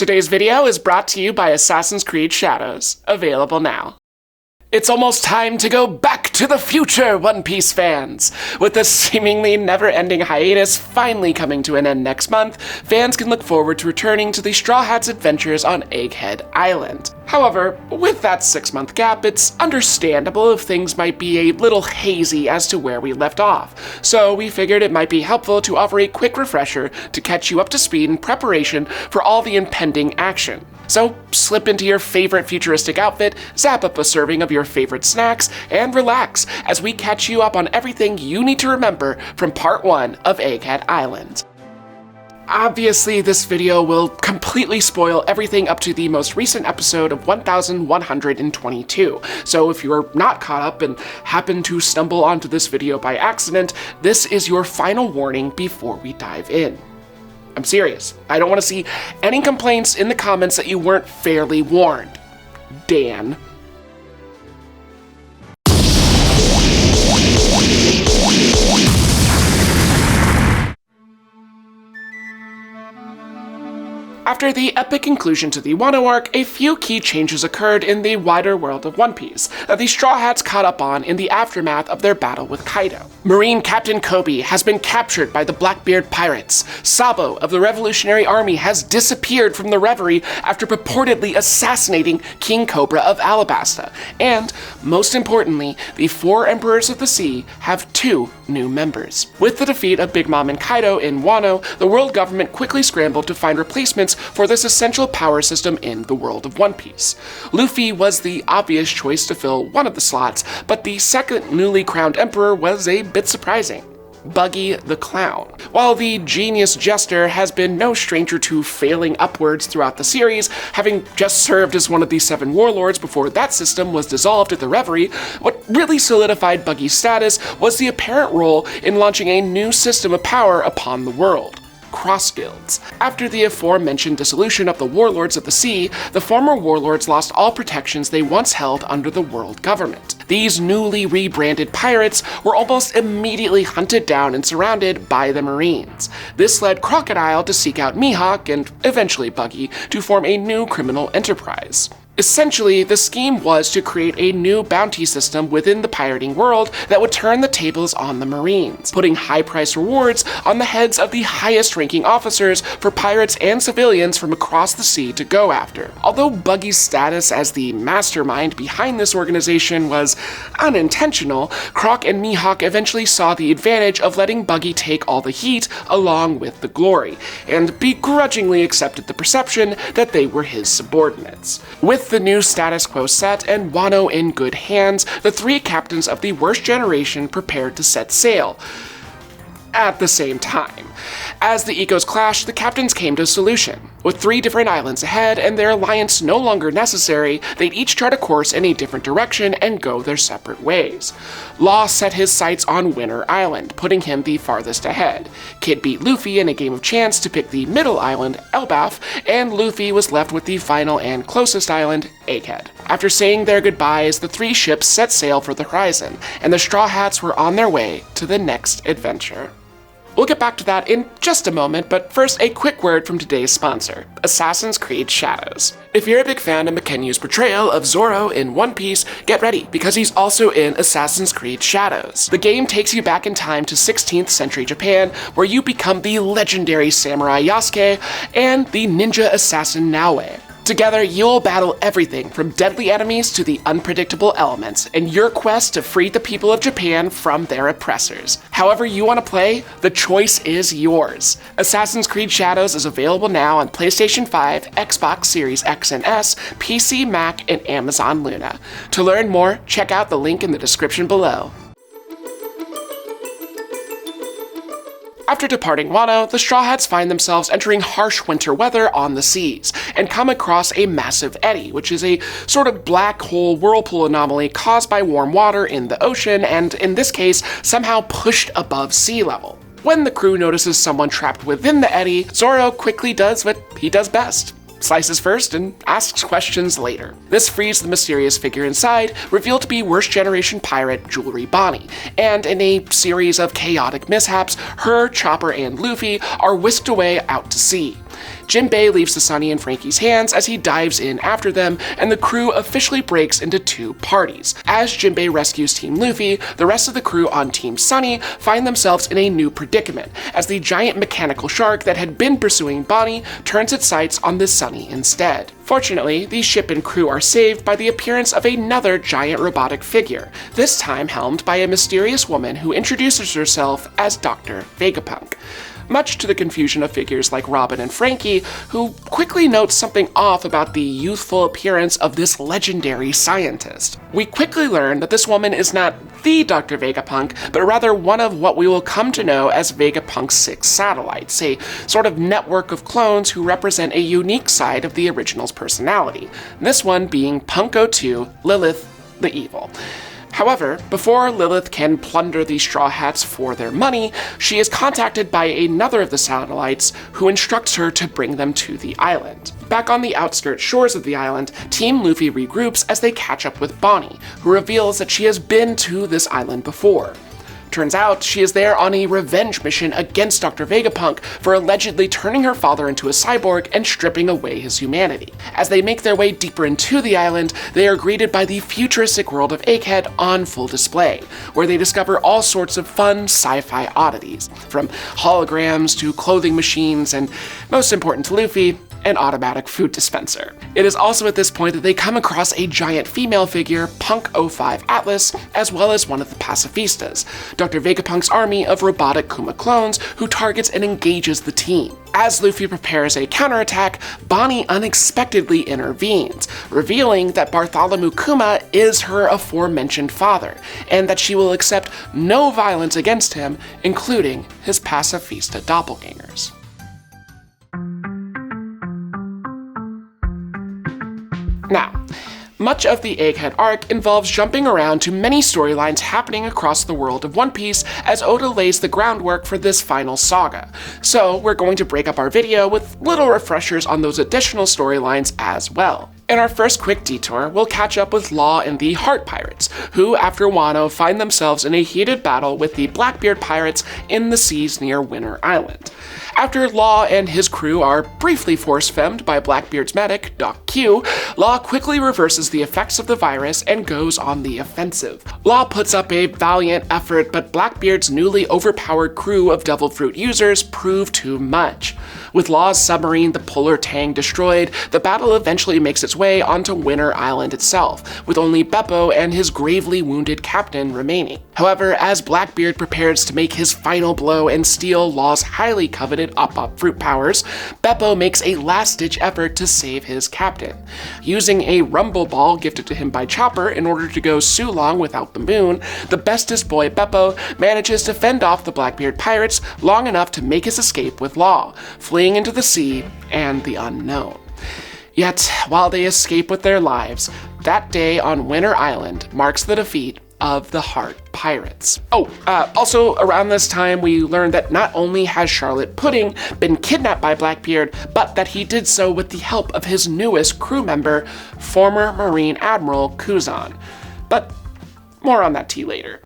Today's video is brought to you by Assassin's Creed Shadows, available now. It's almost time to go back to the future, One Piece fans! With the seemingly never-ending hiatus finally coming to an end next month, fans can look forward to returning to the Straw Hats' adventures on Egghead Island. However, with that 6-month gap, it's understandable if things might be a little hazy as to where we left off, so we figured it might be helpful to offer a quick refresher to catch you up to speed in preparation for all the impending action. So slip into your favorite futuristic outfit, zap up a serving of your favorite snacks, and relax as we catch you up on everything you need to remember from Part 1 of Egghead Island. Obviously, this video will completely spoil everything up to the most recent episode of 1122, so if you're not caught up and happen to stumble onto this video by accident, this is your final warning before we dive in. I'm serious. I don't want to see any complaints in the comments that you weren't fairly warned. Dan. After the epic conclusion to the Wano arc, a few key changes occurred in the wider world of One Piece that the Straw Hats caught up on in the aftermath of their battle with Kaido. Marine Captain Koby has been captured by the Blackbeard pirates. Sabo of the Revolutionary Army has disappeared from the Reverie after purportedly assassinating King Cobra of Alabasta. And, most importantly, the 4 Emperors of the Sea have 2 new members. With the defeat of Big Mom and Kaido in Wano, the world government quickly scrambled to find replacements for this essential power system in the world of One Piece. Luffy was the obvious choice to fill one of the slots, but the second newly crowned emperor was a bit surprising. Buggy the Clown. While the genius jester has been no stranger to failing upwards throughout the series, having just served as one of the 7 warlords before that system was dissolved at the Reverie, what really solidified Buggy's status was the apparent role in launching a new system of power upon the world. Cross guilds. After the aforementioned dissolution of the Warlords of the Sea, the former warlords lost all protections they once held under the world government. These newly rebranded pirates were almost immediately hunted down and surrounded by the Marines. This led Crocodile to seek out Mihawk and eventually Buggy to form a new criminal enterprise. Essentially, the scheme was to create a new bounty system within the pirating world that would turn the tables on the Marines, putting high-priced rewards on the heads of the highest-ranking officers for pirates and civilians from across the sea to go after. Although Buggy's status as the mastermind behind this organization was unintentional, Croc and Mihawk eventually saw the advantage of letting Buggy take all the heat along with the glory, and begrudgingly accepted the perception that they were his subordinates. With the new status quo set and Wano in good hands, the 3 captains of the worst generation prepared to set sail. At the same time. As the egos clashed, the captains came to a solution. With 3 different islands ahead and their alliance no longer necessary, they'd each chart a course in a different direction and go their separate ways. Law set his sights on Winter Island, putting him the farthest ahead. Kid beat Luffy in a game of chance to pick the middle island, Elbaf, and Luffy was left with the final and closest island, Egghead. After saying their goodbyes, the 3 ships set sail for the horizon, and the Straw Hats were on their way to the next adventure. We'll get back to that in just a moment, but first a quick word from today's sponsor, Assassin's Creed Shadows. If you're a big fan of Makenyu's portrayal of Zoro in One Piece, get ready, because he's also in Assassin's Creed Shadows. The game takes you back in time to 16th century Japan, where you become the legendary samurai Yasuke and the ninja assassin Naoe. Together, you'll battle everything from deadly enemies to the unpredictable elements in your quest to free the people of Japan from their oppressors. However you want to play, the choice is yours. Assassin's Creed Shadows is available now on PlayStation 5, Xbox Series X and S, PC, Mac, and Amazon Luna. To learn more, check out the link in the description below. After departing Wano, the Straw Hats find themselves entering harsh winter weather on the seas, and come across a massive eddy, which is a sort of black hole whirlpool anomaly caused by warm water in the ocean and, in this case, somehow pushed above sea level. When the crew notices someone trapped within the eddy, Zoro quickly does what he does best. slices first and asks questions later. This frees the mysterious figure inside, revealed to be worst generation pirate Jewelry Bonnie, and in a series of chaotic mishaps, her, Chopper, and Luffy are whisked away out to sea. Jinbei leaves the Sunny and Frankie's hands as he dives in after them, and the crew officially breaks into two parties. As Jinbei rescues Team Luffy, the rest of the crew on Team Sunny find themselves in a new predicament, as the giant mechanical shark that had been pursuing Bonnie turns its sights on the Sunny instead. Fortunately, the ship and crew are saved by the appearance of another giant robotic figure, this time helmed by a mysterious woman who introduces herself as Dr. Vegapunk. Much to the confusion of figures like Robin and Frankie, who quickly note something off about the youthful appearance of this legendary scientist. We quickly learn that this woman is not the Dr. Vegapunk, but rather one of what we will come to know as Vegapunk's 6 satellites, a sort of network of clones who represent a unique side of the original's personality, this one being Punko 2, Lilith the Evil. However, before Lilith can plunder the Straw Hats for their money, she is contacted by another of the satellites who instructs her to bring them to the island. Back on the outskirts shores of the island, Team Luffy regroups as they catch up with Bonnie, who reveals that she has been to this island before. Turns out she is there on a revenge mission against Dr. Vegapunk for allegedly turning her father into a cyborg and stripping away his humanity. As they make their way deeper into the island, they are greeted by the futuristic world of Egghead on full display, where they discover all sorts of fun sci-fi oddities, from holograms to clothing machines, and most important to Luffy, an automatic food dispenser. It is also at this point that they come across a giant female figure, Punk 05 Atlas, as well as one of the pacifistas, Dr. Vegapunk's army of robotic Kuma clones, who targets and engages the team. As Luffy prepares a counterattack, Bonnie unexpectedly intervenes, revealing that Bartholomew Kuma is her aforementioned father, and that she will accept no violence against him, including his pacifista doppelgangers. Now, much of the Egghead arc involves jumping around to many storylines happening across the world of One Piece as Oda lays the groundwork for this final saga. So we're going to break up our video with little refreshers on those additional storylines as well. In our first quick detour, we'll catch up with Law and the Heart Pirates, who, after Wano, find themselves in a heated battle with the Blackbeard pirates in the seas near Winter Island. After Law and his crew are briefly force-femmed by Blackbeard's medic, Doc Q, Law quickly reverses the effects of the virus and goes on the offensive. Law puts up a valiant effort, but Blackbeard's newly overpowered crew of Devil Fruit users prove too much. With Law's submarine, the Polar Tang, destroyed, the battle eventually makes its way onto Winter Island itself, with only Beppo and his gravely wounded captain remaining. However, as Blackbeard prepares to make his final blow and steal Law's highly coveted up fruit powers, Beppo makes a last-ditch effort to save his captain. Using a rumble ball gifted to him by Chopper in order to go so long without the moon, the bestest boy Beppo manages to fend off the Blackbeard pirates long enough to make his escape with Law, fleeing into the sea and the unknown. Yet, while they escape with their lives, that day on Winter Island marks the defeat of the Heart Pirates. Also around this time we learned that not only has Charlotte Pudding been kidnapped by Blackbeard, but that he did so with the help of his newest crew member, former Marine Admiral Kuzan. But more on that tea later.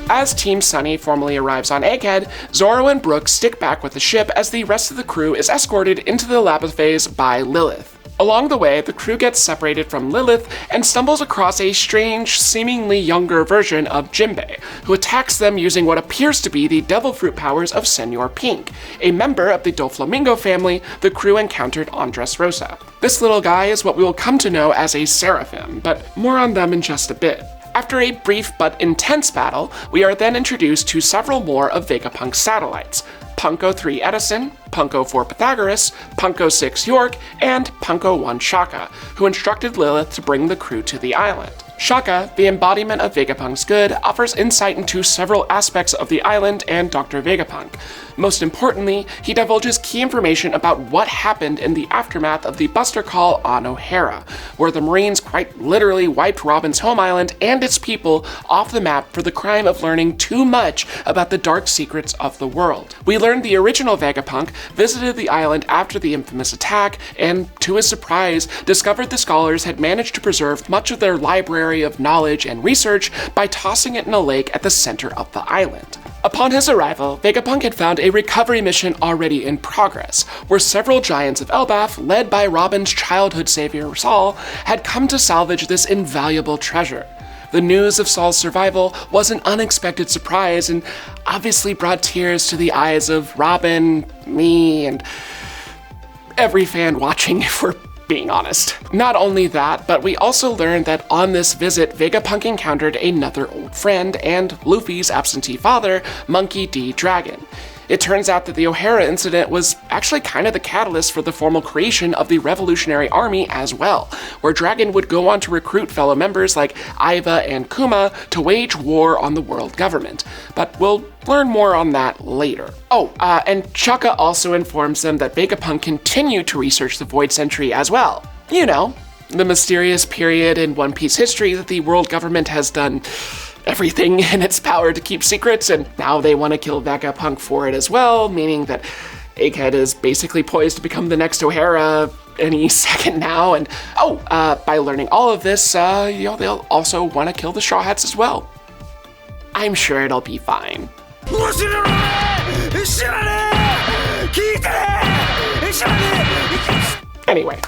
As Team Sunny formally arrives on Egghead, Zoro and Brook stick back with the ship as the rest of the crew is escorted into the Labophase by Lilith. Along the way, the crew gets separated from Lilith and stumbles across a strange, seemingly younger version of Jinbei, who attacks them using what appears to be the devil fruit powers of Senor Pink, a member of the Doflamingo family the crew encountered on Dressrosa. This little guy is what we will come to know as a Seraphim, but more on them in just a bit. After a brief but intense battle, we are then introduced to several more of Vegapunk's satellites: Punko 3 Edison, Punko 4 Pythagoras, Punko 6 York, and Punko 1 Shaka, who instructed Lilith to bring the crew to the island. Shaka, the embodiment of Vegapunk's good, offers insight into several aspects of the island and Dr. Vegapunk. Most importantly, he divulges key information about what happened in the aftermath of the Buster Call on O'Hara, where the Marines quite literally wiped Robin's home island and its people off the map for the crime of learning too much about the dark secrets of the world. We learned the original Vegapunk visited the island after the infamous attack and, to his surprise, discovered the scholars had managed to preserve much of their library of knowledge and research by tossing it in a lake at the center of the island. Upon his arrival, Vegapunk had found a recovery mission already in progress, where several giants of Elbaf, led by Robin's childhood savior Saul, had come to salvage this invaluable treasure. The news of Saul's survival was an unexpected surprise and obviously brought tears to the eyes of Robin, me, and every fan watching, if we're being honest. Not only that, but we also learned that on this visit, Vegapunk encountered another old friend and Luffy's absentee father, Monkey D. Dragon. It turns out that the O'Hara incident was actually kind of the catalyst for the formal creation of the Revolutionary Army as well, where Dragon would go on to recruit fellow members like Iva and Kuma to wage war on the world government. But we'll learn more on that later. And Chaka also informs them that Vegapunk continued to research the Void Century as well. You know, the mysterious period in One Piece history that the world government has done everything in its power to keep secrets, and now they want to kill Vegapunk for it as well, meaning that Egghead is basically poised to become the next O'Hara any second now. And by learning all of this, they'll also want to kill the Straw Hats as well. I'm sure it'll be fine. Anyway,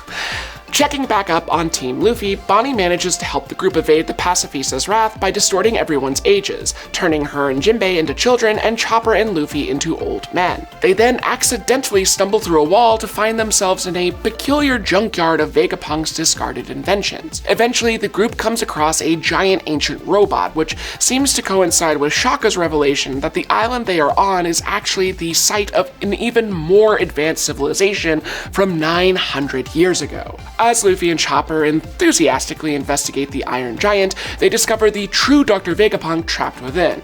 checking back up on Team Luffy, Bonnie manages to help the group evade the Pacifista's wrath by distorting everyone's ages, turning her and Jinbei into children and Chopper and Luffy into old men. They then accidentally stumble through a wall to find themselves in a peculiar junkyard of Vegapunk's discarded inventions. Eventually, the group comes across a giant ancient robot, which seems to coincide with Shaka's revelation that the island they are on is actually the site of an even more advanced civilization from 900 years ago. As Luffy and Chopper enthusiastically investigate the Iron Giant, they discover the true Dr. Vegapunk trapped within.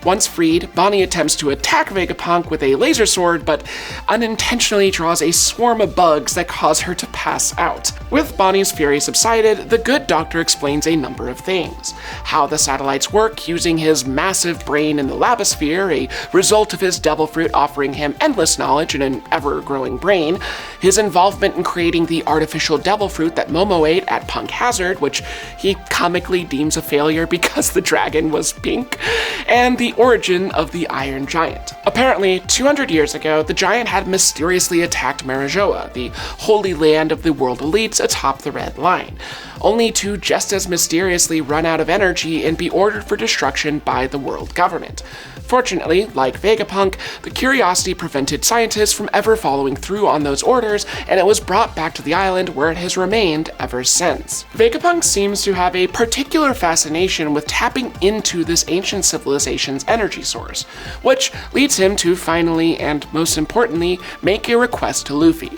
Once freed, Bonnie attempts to attack Vegapunk with a laser sword, but unintentionally draws a swarm of bugs that cause her to pass out. With Bonnie's fury subsided, the good doctor explains a number of things. How the satellites work using his massive brain in the Labosphere, a result of his devil fruit offering him endless knowledge in an ever-growing brain, his involvement in creating the artificial devil fruit that Momo ate at Punk Hazard, which he comically deems a failure because the dragon was pink, and the origin of the Iron Giant. Apparently, 200 years ago, the giant had mysteriously attacked Marijoa, the holy land of the world elites atop the Red Line, only to just as mysteriously run out of energy and be ordered for destruction by the world government. Fortunately, like Vegapunk, the curiosity prevented scientists from ever following through on those orders, and it was brought back to the island where it has remained ever since. Vegapunk seems to have a particular fascination with tapping into this ancient civilization's energy source, which leads him to finally, and most importantly, make a request to Luffy: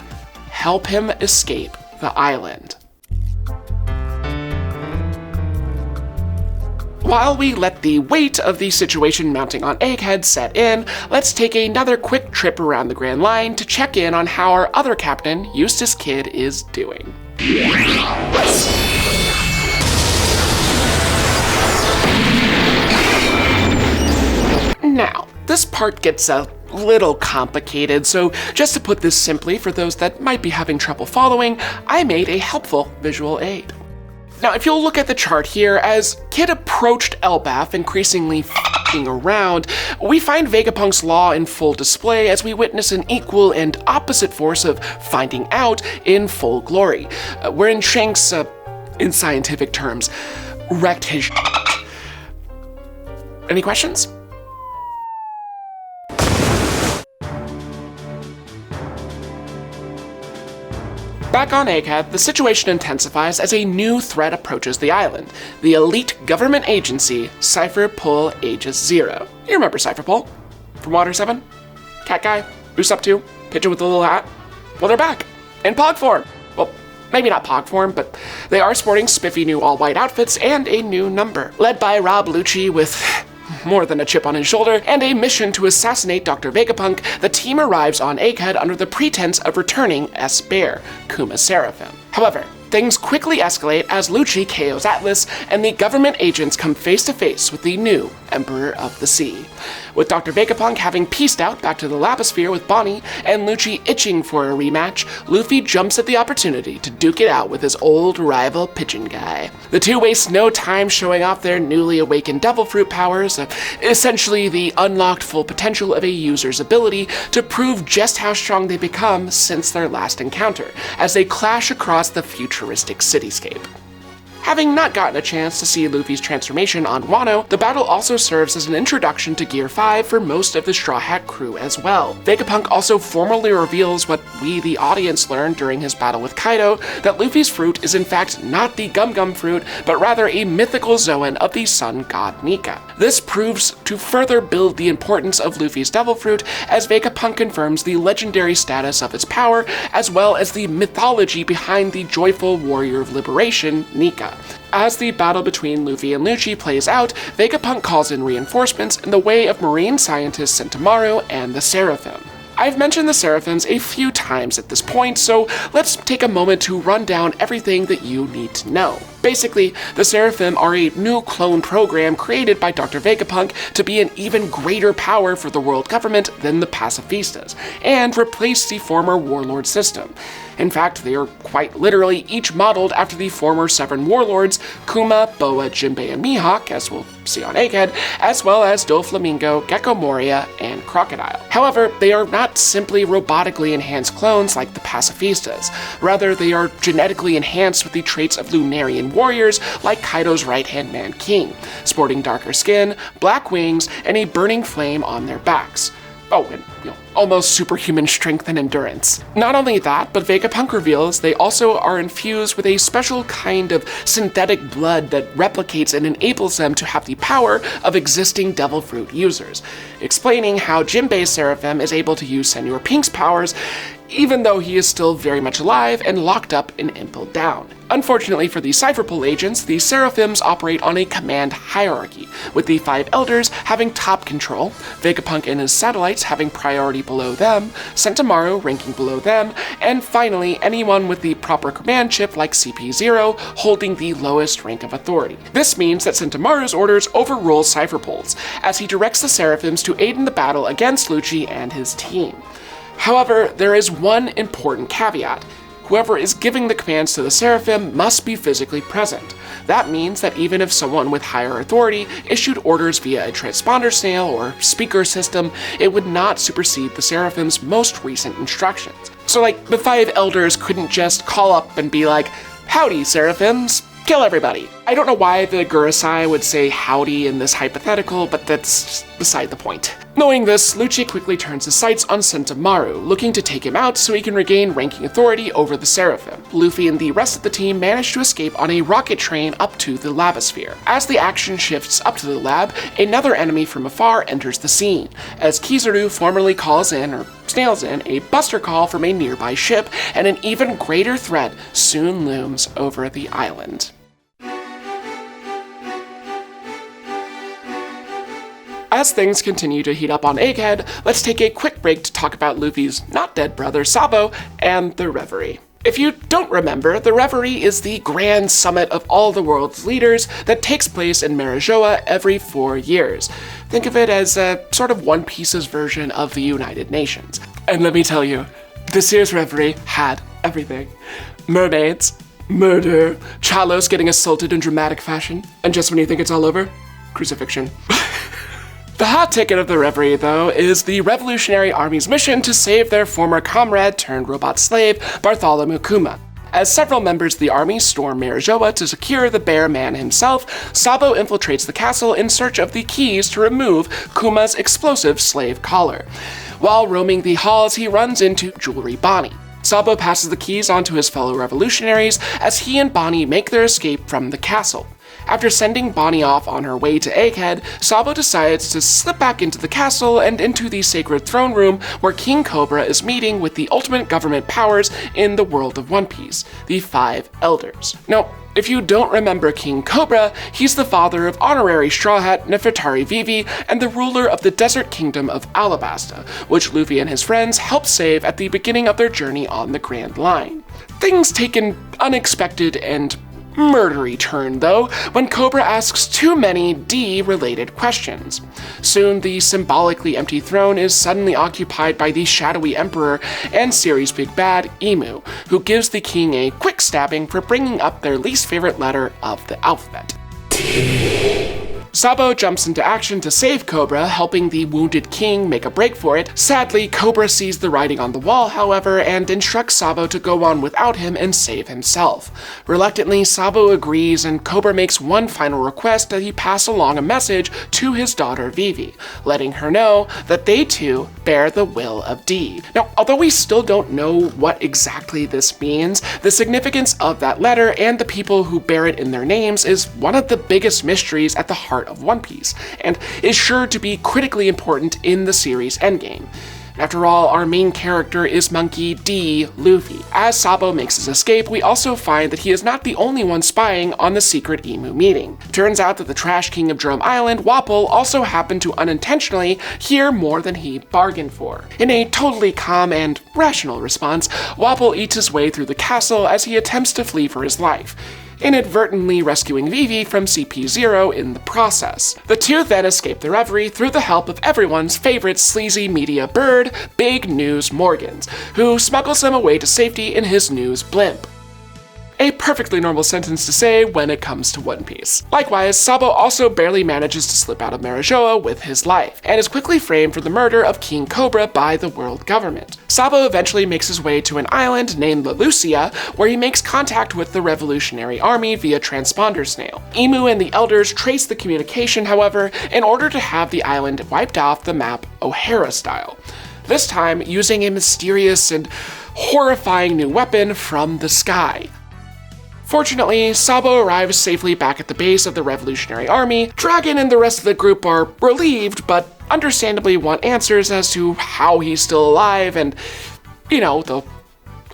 help him escape the island. While we let the weight of the situation mounting on Egghead set in, let's take another quick trip around the Grand Line to check in on how our other captain, Eustace Kid, is doing. Now, this part gets a little complicated, so just to put this simply for those that might be having trouble following, I made a helpful visual aid. Now, if you'll look at the chart here, as Kid approached Elbaf, increasingly f***ing around, we find Vegapunk's law in full display as we witness an equal and opposite force of finding out in full glory, wherein Shanks, in scientific terms, wrecked his shit. Any questions? Back on Egghead, the situation intensifies as a new threat approaches the island, the elite government agency, Cypher Pull Aegis Zero. You remember Cypher Pull? From Water 7? Cat guy? Who's up to? Pigeon with the little hat? Well, they're back. In Pog form. Well, maybe not Pog form, but they are sporting spiffy new all-white outfits and a new number. Led by Rob Lucci with more than a chip on his shoulder, and a mission to assassinate Dr. Vegapunk, the team arrives on Egghead under the pretense of returning S-Bear, Kuma Seraphim. However, things quickly escalate as Lucci KOs Atlas, and the government agents come face to face with the new Emperor of the Sea. With Dr. Vegapunk having pieced out back to the Labosphere with Bonnie and Lucci itching for a rematch, Luffy jumps at the opportunity to duke it out with his old rival Pigeon Guy. The two waste no time showing off their newly awakened Devil Fruit powers, essentially the unlocked full potential of a user's ability to prove just how strong they become since their last encounter, as they clash across the futuristic cityscape. Having not gotten a chance to see Luffy's transformation on Wano, the battle also serves as an introduction to Gear 5 for most of the Straw Hat crew as well. Vegapunk also formally reveals what we, the audience, learned during his battle with Kaido, that Luffy's fruit is in fact not the Gum Gum fruit, but rather a mythical Zoan of the sun god Nika. This proves to further build the importance of Luffy's Devil Fruit, as Vegapunk confirms the legendary status of its power, as well as the mythology behind the joyful warrior of liberation, Nika. As the battle between Luffy and Lucci plays out, Vegapunk calls in reinforcements in the way of marine scientist Sentomaru and the Seraphim. I've mentioned the Seraphims a few times at this point, so let's take a moment to run down everything that you need to know. Basically, the Seraphim are a new clone program created by Dr. Vegapunk to be an even greater power for the world government than the pacifistas, and replace the former warlord system. In fact, they are quite literally each modeled after the former Seven Warlords, Kuma, Boa, Jinbei, and Mihawk, as we'll see on Egghead, as well as Doflamingo, Gecko Moria, and Crocodile. However, they are not simply robotically enhanced clones like the pacifistas. Rather, they are genetically enhanced with the traits of Lunarian warriors like Kaido's right-hand man King, sporting darker skin, black wings, and a burning flame on their backs. Oh, and almost superhuman strength and endurance. Not only that, but Vegapunk reveals they also are infused with a special kind of synthetic blood that replicates and enables them to have the power of existing Devil Fruit users, explaining how Jinbei's Seraphim is able to use Senor Pink's powers, even though he is still very much alive and locked up in Impel Down. Unfortunately for the Cypher Pull agents, the Seraphims operate on a command hierarchy, with the 5 Elders having top control, Vegapunk and his satellites having priority below them, Sentomaru ranking below them, and finally anyone with the proper command chip like CP0 holding the lowest rank of authority. This means that Sentomaru's orders overrule Cypher Pulls, as he directs the Seraphims to aid in the battle against Lucci and his team. However, there is one important caveat. Whoever is giving the commands to the Seraphim must be physically present. That means that even if someone with higher authority issued orders via a transponder snail or speaker system, it would not supersede the Seraphim's most recent instructions. So the 5 Elders couldn't just call up and be like, "Howdy, Seraphims, kill everybody." I don't know why the Gurusai would say howdy in this hypothetical, but that's beside the point. Knowing this, Lucci quickly turns his sights on Sentomaru, looking to take him out so he can regain ranking authority over the Seraphim. Luffy and the rest of the team manage to escape on a rocket train up to the Labosphere. As the action shifts up to the lab, another enemy from afar enters the scene, as Kizaru formally calls in, or snails in, a buster call from a nearby ship, and an even greater threat soon looms over the island. As things continue to heat up on Egghead, let's take a quick break to talk about Luffy's not-dead brother Sabo and the Reverie. If you don't remember, the Reverie is the grand summit of all the world's leaders that takes place in Marijoa every 4 years. Think of it as a sort of One Piece's version of the United Nations. And let me tell you, this year's Reverie had everything. Mermaids, murder, Chalos getting assaulted in dramatic fashion, and just when you think it's all over, crucifixion. The hot ticket of the Reverie, though, is the Revolutionary Army's mission to save their former comrade-turned-robot slave, Bartholomew Kuma. As several members of the army storm Marijoa to secure the Bear Man himself, Sabo infiltrates the castle in search of the keys to remove Kuma's explosive slave collar. While roaming the halls, he runs into Jewelry Bonnie. Sabo passes the keys on to his fellow revolutionaries as he and Bonnie make their escape from the castle. After sending Bonnie off on her way to Egghead, Sabo decides to slip back into the castle and into the sacred throne room where King Cobra is meeting with the ultimate government powers in the world of One Piece, the 5 Elders. Now, if you don't remember King Cobra, he's the father of honorary Straw Hat Nefertari Vivi and the ruler of the desert kingdom of Alabasta, which Luffy and his friends helped save at the beginning of their journey on the Grand Line. Things take an unexpected and murdery turn, though, when Cobra asks too many D-related questions. Soon, the symbolically empty throne is suddenly occupied by the shadowy Emperor and series' big bad, Emu, who gives the king a quick stabbing for bringing up their least favorite letter of the alphabet. Sabo jumps into action to save Cobra, helping the wounded king make a break for it. Sadly, Cobra sees the writing on the wall, however, and instructs Sabo to go on without him and save himself. Reluctantly, Sabo agrees, and Cobra makes one final request that he pass along a message to his daughter Vivi, letting her know that they too bear the will of D. Now, although we still don't know what exactly this means, the significance of that letter and the people who bear it in their names is one of the biggest mysteries at the heart of One Piece, and is sure to be critically important in the series' endgame. After all, our main character is Monkey D. Luffy. As Sabo makes his escape, we also find that he is not the only one spying on the secret Emu meeting. Turns out that the Trash King of Drum Island, Wapol, also happened to unintentionally hear more than he bargained for. In a totally calm and rational response, Wapol eats his way through the castle as he attempts to flee for his life, inadvertently rescuing Vivi from CP0 in the process. The two then escape the Reverie through the help of everyone's favorite sleazy media bird, Big News Morgans, who smuggles them away to safety in his news blimp. A perfectly normal sentence to say when it comes to One Piece. Likewise, Sabo also barely manages to slip out of Marijoa with his life, and is quickly framed for the murder of King Cobra by the world government. Sabo eventually makes his way to an island named Lucia, where he makes contact with the Revolutionary Army via transponder snail. Emu and the elders trace the communication, however, in order to have the island wiped off the map O'Hara style, this time using a mysterious and horrifying new weapon from the sky. Fortunately, Sabo arrives safely back at the base of the Revolutionary Army. Dragon and the rest of the group are relieved, but understandably want answers as to how he's still alive and, the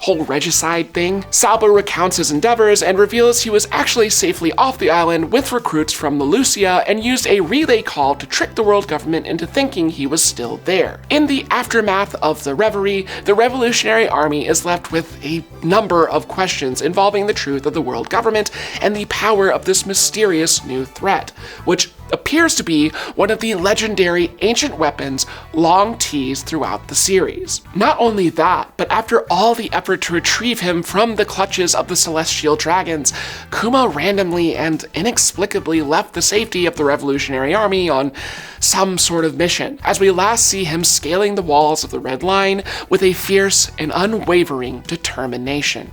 whole regicide thing. Sabo recounts his endeavors and reveals he was actually safely off the island with recruits from the Lucia and used a relay call to trick the world government into thinking he was still there. In the aftermath of the Reverie, the Revolutionary Army is left with a number of questions involving the truth of the world government and the power of this mysterious new threat, which appears to be one of the legendary ancient weapons long teased throughout the series. Not only that, but after all the effort to retrieve him from the clutches of the celestial dragons, Kuma randomly and inexplicably left the safety of the Revolutionary Army on some sort of mission, as we last see him scaling the walls of the Red Line with a fierce and unwavering determination.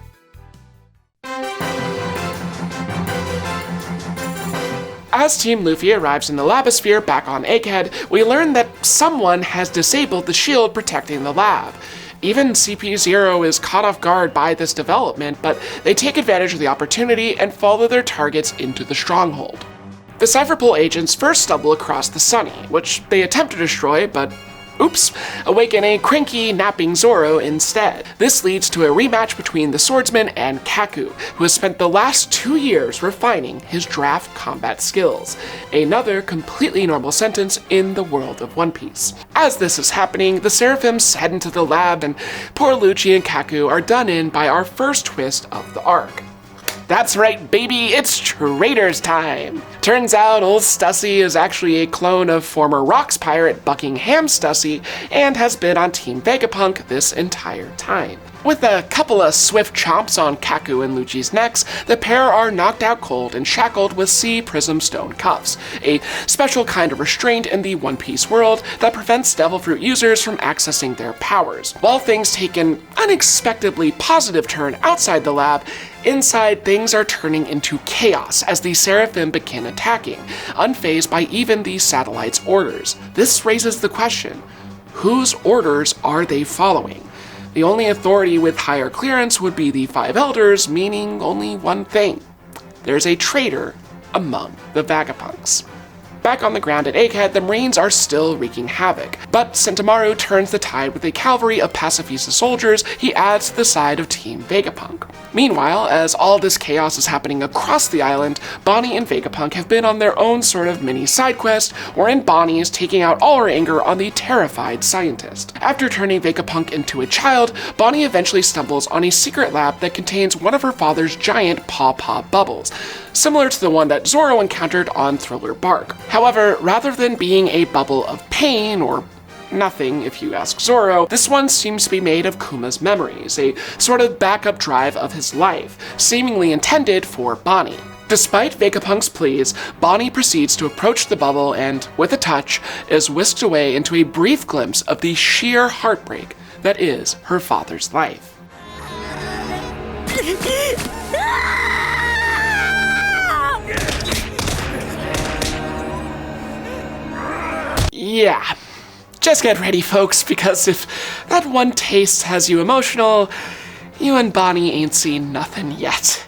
As Team Luffy arrives in the Labosphere back on Egghead, we learn that someone has disabled the shield protecting the lab. Even CP0 is caught off guard by this development, but they take advantage of the opportunity and follow their targets into the stronghold. The Cypherpole agents first stumble across the Sunny, which they attempt to destroy, but oops, awaken a cranky, napping Zoro instead. This leads to a rematch between the swordsman and Kaku, who has spent the last 2 years refining his draft combat skills. Another completely normal sentence in the world of One Piece. As this is happening, the Seraphims head into the lab, and poor Lucci and Kaku are done in by our first twist of the arc. That's right, baby, it's Traitors time! Turns out old Stussy is actually a clone of former Rocks pirate Buckingham Stussy and has been on Team Vegapunk this entire time. With a couple of swift chomps on Kaku and Lucci's necks, the pair are knocked out cold and shackled with Sea Prism Stone Cuffs, a special kind of restraint in the One Piece world that prevents Devil Fruit users from accessing their powers. While things take an unexpectedly positive turn outside the lab, inside things are turning into chaos as the Seraphim begin attacking, unfazed by even the satellite's orders. This raises the question, whose orders are they following? The only authority with higher clearance would be the Five Elders, meaning only one thing. There's a traitor among the Vegapunks. Back on the ground at Egghead, the Marines are still wreaking havoc, but Sentomaru turns the tide with a cavalry of Pacifista soldiers he adds to the side of Team Vegapunk. Meanwhile, as all this chaos is happening across the island, Bonnie and Vegapunk have been on their own sort of mini side quest, wherein Bonnie is taking out all her anger on the terrified scientist. After turning Vegapunk into a child, Bonnie eventually stumbles on a secret lab that contains one of her father's giant paw bubbles, similar to the one that Zoro encountered on Thriller Bark. However, rather than being a bubble of pain or nothing, if you ask Zoro, this one seems to be made of Kuma's memories, a sort of backup drive of his life, seemingly intended for Bonnie. Despite Vegapunk's pleas, Bonnie proceeds to approach the bubble and, with a touch, is whisked away into a brief glimpse of the sheer heartbreak that is her father's life. Yeah. Just get ready, folks, because if that one taste has you emotional, you and Bonnie ain't seen nothing yet.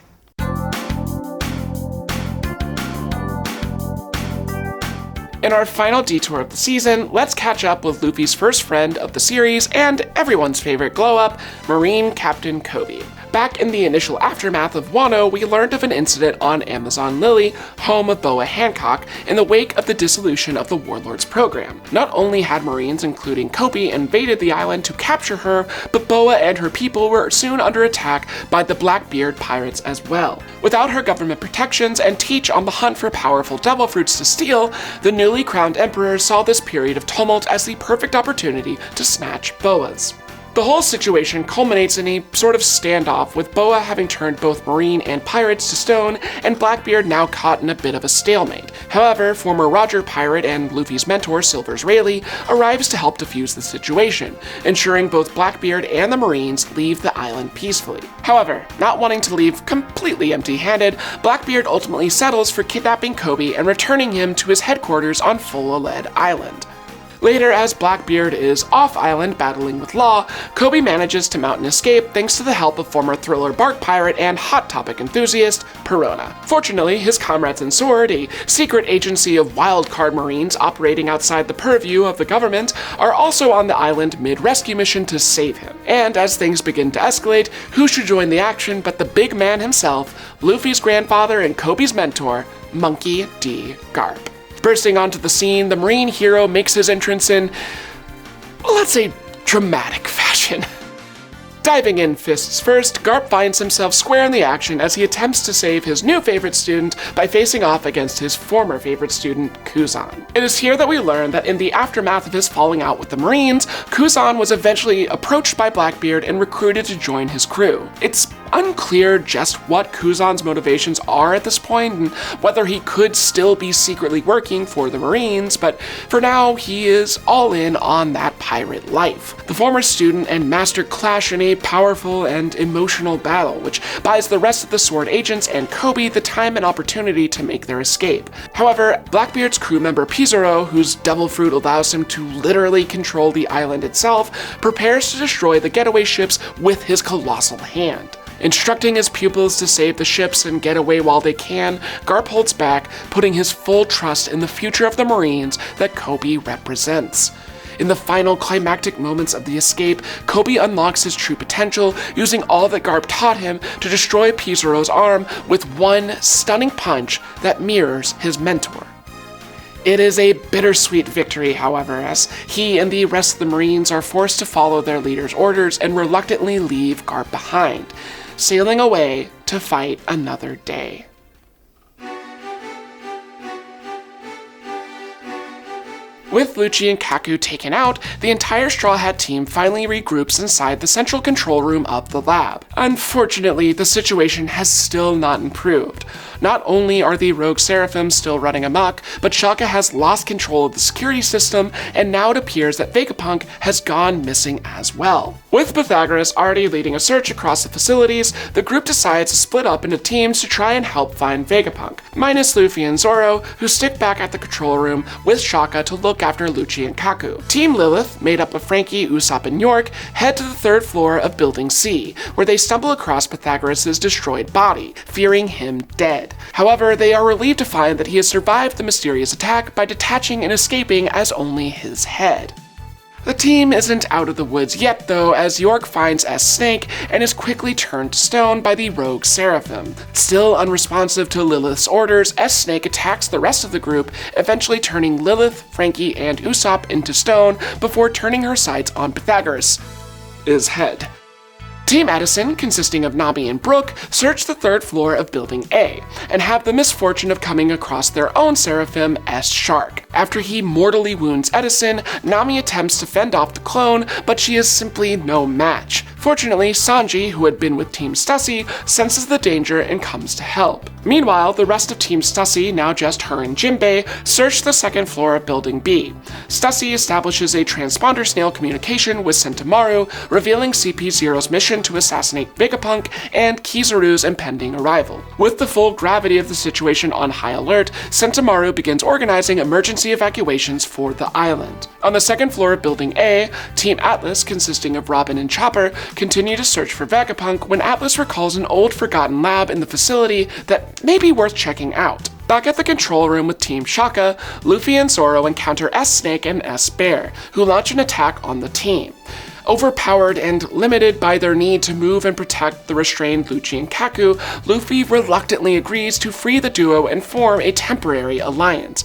In our final detour of the season, let's catch up with Luffy's first friend of the series and everyone's favorite glow-up, Marine Captain Koby. Back in the initial aftermath of Wano, we learned of an incident on Amazon Lily, home of Boa Hancock, in the wake of the dissolution of the Warlords program. Not only had Marines, including Koby, invaded the island to capture her, but Boa and her people were soon under attack by the Blackbeard pirates as well. Without her government protections and Teach on the hunt for powerful devil fruits to steal, the newly crowned emperor saw this period of tumult as the perfect opportunity to snatch Boa's. The whole situation culminates in a sort of standoff, with Boa having turned both Marine and pirates to stone, and Blackbeard now caught in a bit of a stalemate. However, former Roger pirate and Luffy's mentor, Silvers Rayleigh, arrives to help defuse the situation, ensuring both Blackbeard and the Marines leave the island peacefully. However, not wanting to leave completely empty-handed, Blackbeard ultimately settles for kidnapping Koby and returning him to his headquarters on Full-Aled Island. Later, as Blackbeard is off-island battling with Law, Koby manages to mount an escape thanks to the help of former Thriller Bark pirate and Hot Topic enthusiast, Perona. Fortunately, his comrades in Sword, a secret agency of wildcard Marines operating outside the purview of the government, are also on the island mid-rescue mission to save him. And as things begin to escalate, who should join the action but the big man himself, Luffy's grandfather and Koby's mentor, Monkey D. Garp. Bursting onto the scene, the Marine hero makes his entrance in, well, let's say, dramatic fashion. Diving in fists first, Garp finds himself square in the action as he attempts to save his new favorite student by facing off against his former favorite student, Kuzan. It is here that we learn that in the aftermath of his falling out with the Marines, Kuzan was eventually approached by Blackbeard and recruited to join his crew. It's unclear just what Kuzan's motivations are at this point and whether he could still be secretly working for the Marines, but for now he is all in on that pirate life. The former student and master clash in a powerful and emotional battle, which buys the rest of the Sword agents and Koby the time and opportunity to make their escape. However, Blackbeard's crew member Pizarro, whose devil fruit allows him to literally control the island itself, prepares to destroy the getaway ships with his colossal hand. Instructing his pupils to save the ships and get away while they can, Garp holds back, putting his full trust in the future of the Marines that Koby represents. In the final climactic moments of the escape, Koby unlocks his true potential, using all that Garp taught him to destroy Pizarro's arm with one stunning punch that mirrors his mentor. It is a bittersweet victory, however, as he and the rest of the Marines are forced to follow their leader's orders and reluctantly leave Garp behind, sailing away to fight another day. With Lucci and Kaku taken out, the entire Straw Hat team finally regroups inside the central control room of the lab. Unfortunately, the situation has still not improved. Not only are the rogue Seraphims still running amok, but Shaka has lost control of the security system, and now it appears that Vegapunk has gone missing as well. With Pythagoras already leading a search across the facilities, the group decides to split up into teams to try and help find Vegapunk, minus Luffy and Zoro, who stick back at the control room with Shaka to look after Lucci and Kaku. Team Lilith, made up of Frankie, Usopp, and York, head to the third floor of Building C, where they stumble across Pythagoras' destroyed body, fearing him dead. However, they are relieved to find that he has survived the mysterious attack by detaching and escaping as only his head. The team isn't out of the woods yet though, as York finds S. Snake and is quickly turned to stone by the rogue Seraphim. Still unresponsive to Lilith's orders, S. Snake attacks the rest of the group, eventually turning Lilith, Frankie, and Usopp into stone before turning her sights on Pythagoras' head. Team Edison, consisting of Nami and Brooke, search the third floor of Building A, and have the misfortune of coming across their own Seraphim, S. Shark. After he mortally wounds Edison, Nami attempts to fend off the clone, but she is simply no match. Fortunately, Sanji, who had been with Team Stussy, senses the danger and comes to help. Meanwhile, the rest of Team Stussy, now just her and Jinbei, search the second floor of Building B. Stussy establishes a transponder snail communication with Sentomaru, revealing CP0's mission to assassinate Vegapunk and Kizaru's impending arrival. With the full gravity of the situation on high alert, Sentomaru begins organizing emergency evacuations for the island. On the second floor of Building A, Team Atlas, consisting of Robin and Chopper, continue to search for Vegapunk when Atlas recalls an old forgotten lab in the facility that may be worth checking out. Back at the control room with Team Shaka, Luffy and Zoro encounter S. Snake and S. Bear, who launch an attack on the team. Overpowered and limited by their need to move and protect the restrained Lucci and Kaku, Luffy reluctantly agrees to free the duo and form a temporary alliance,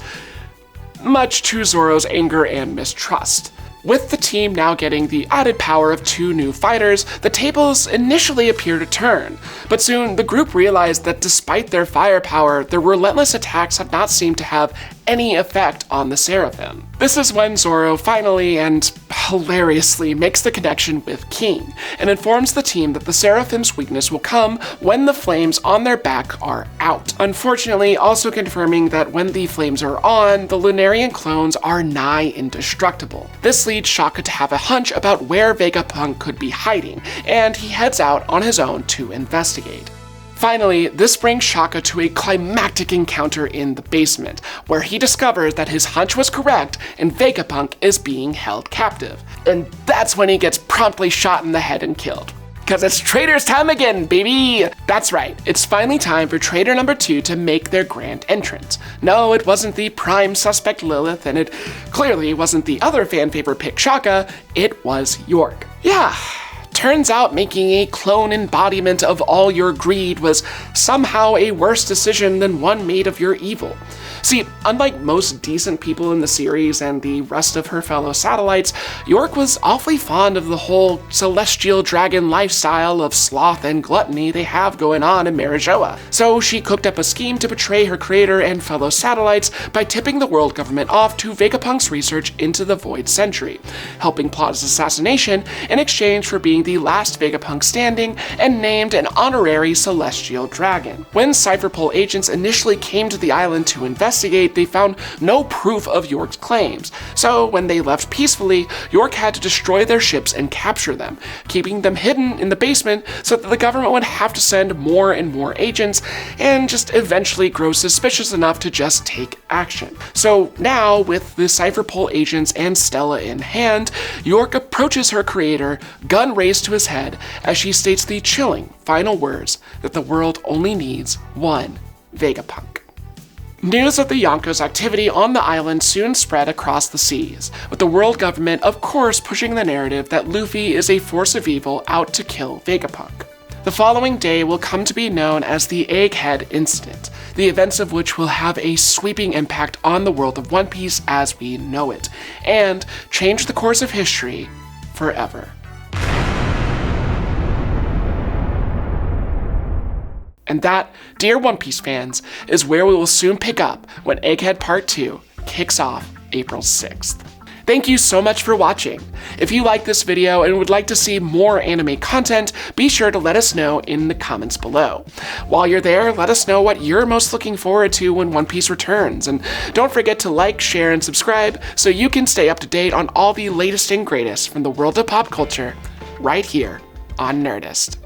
much to Zoro's anger and mistrust. With the team now getting the added power of 2 new fighters, the tables initially appear to turn, but soon the group realized that despite their firepower, their relentless attacks had not seemed to have any effect on the Seraphim. This is when Zoro finally and hilariously makes the connection with King, and informs the team that the Seraphim's weakness will come when the flames on their back are out. Unfortunately, also confirming that when the flames are on, the Lunarian clones are nigh indestructible. This leads Shaka to have a hunch about where Vegapunk could be hiding, and he heads out on his own to investigate. Finally, this brings Shaka to a climactic encounter in the basement, where he discovers that his hunch was correct and Vegapunk is being held captive. And that's when he gets promptly shot in the head and killed. Cause it's Traitors time again, baby! That's right, it's finally time for Traitor number 2 to make their grand entrance. No, it wasn't the prime suspect Lilith, and it clearly wasn't the other fan favorite pick Shaka, it was York. Yeah. Turns out making a clone embodiment of all your greed was somehow a worse decision than one made of your evil. See, unlike most decent people in the series and the rest of her fellow satellites, York was awfully fond of the whole celestial dragon lifestyle of sloth and gluttony they have going on in Marijoa. So she cooked up a scheme to betray her creator and fellow satellites by tipping the world government off to Vegapunk's research into the Void Century, helping plot his assassination in exchange for being the last Vegapunk standing and named an honorary celestial dragon. When Cypherpole agents initially came to the island to investigate, they found no proof of York's claims. So when they left peacefully, York had to destroy their ships and capture them, keeping them hidden in the basement so that the government would have to send more and more agents and just eventually grow suspicious enough to just take action. So now, with the Cypherpole agents and Stella in hand, York approaches her creator, gun raised to his head, as she states the chilling final words that the world only needs one Vegapunk. News of the Yonko's activity on the island soon spread across the seas, with the world government of course pushing the narrative that Luffy is a force of evil out to kill Vegapunk. The following day will come to be known as the Egghead Incident, the events of which will have a sweeping impact on the world of One Piece as we know it, and change the course of history forever. And that, dear One Piece fans, is where we will soon pick up when Egghead Part 2 kicks off April 6th. Thank you so much for watching. If you liked this video and would like to see more anime content, be sure to let us know in the comments below. While you're there, let us know what you're most looking forward to when One Piece returns, and don't forget to like, share, and subscribe so you can stay up to date on all the latest and greatest from the world of pop culture right here on Nerdist.